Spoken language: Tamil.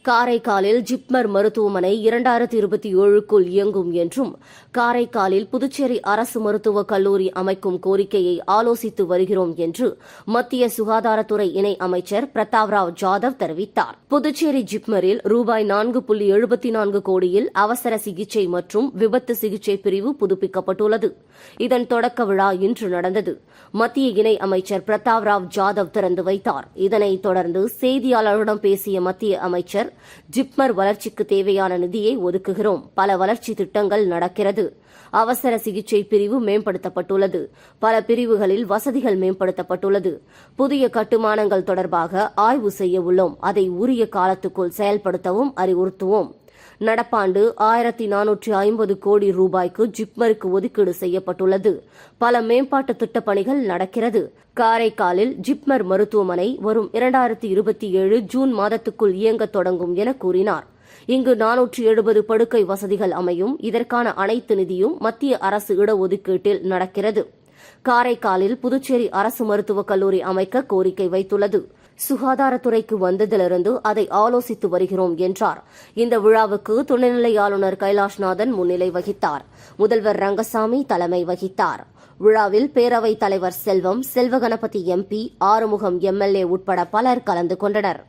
காரைக்காலில் ஜிப்மர் மருத்துவமனை 2027க்குள் இயங்கும் என்றும் காரைக்காலில் புதுச்சேரி அரசு மருத்துவக் கல்லூரி அமைக்கும் கோரிக்கையை ஆலோசித்து வருகிறோம் என்று மத்திய சுகாதாரத்துறை இணை அமைச்சர் பிரதாப்ராவ் ஜாதவ் தெரிவித்தார். புதுச்சேரி ஜிப்மரில் ரூபாய் 4.74 கோடியில் அவசர சிகிச்சை மற்றும் விபத்து சிகிச்சை பிரிவு புதுப்பிக்கப்பட்டுள்ளது. இதன் தொடக்க விழா இன்று நடந்தது. மத்திய இணை அமைச்சர் பிரதாப்ராவ் ஜாதவ் திறந்து வைத்தார். இதனைத் தொடர்ந்து செய்தியாளர்களிடம் பேசிய மத்திய அமைச்சர், ஜிப்மர் வளர்ச்சிக்கு தேவையான நிதியை ஒதுக்குகிறோம். பல வளர்ச்சி திட்டங்கள் நடக்கிறது. அவசர சிகிச்சை பிரிவு மேம்படுத்தப்பட்டுள்ளது. பல பிரிவுகளில் வசதிகள் மேம்படுத்தப்பட்டுள்ளது. புதிய கட்டுமானங்கள் தொடர்பாக ஆய்வு செய்ய உள்ளோம். அதை உரிய காலத்துக்குள் செயல்படுத்தவும் அறிவுறுத்துவோம். நடப்பாண்டு 1450 கோடி ரூபாய்க்கு ஜிப்மருக்கு ஒதுக்கீடு செய்யப்பட்டுள்ளது. பல மேம்பாட்டு திட்டப் பணிகள் நடக்கிறது. காரைக்காலில் ஜிப்மர் மருத்துவமனை வரும் 2027 ஜூன் மாதத்துக்குள் இயங்கத் தொடங்கும் என கூறினார். இங்கு 470 படுக்கை வசதிகள் அமையும். இதற்கான அனைத்து நிதியும் மத்திய அரசு இடஒதுக்கீட்டில் நடக்கிறது. காரைக்காலில் புதுச்சேரி அரசு மருத்துவக் கல்லூரி அமைக்க கோரிக்கை வைத்துள்ளது. சுகாதாரத்துறைக்கு வந்ததிலிருந்து அதை ஆலோசித்து வருகிறோம் என்றார். இந்த விழாவுக்கு துணைநிலை ஆளுநர் கைலாஷ்நாதன் முன்னிலை வகித்தார். முதல்வர் ரங்கசாமி தலைமை வகித்தார். விழாவில் பேரவைத் தலைவர் செல்வம், செல்வகணபதி MP, ஆறுமுகம் MLA உட்பட பலர் கலந்து கொண்டனர்.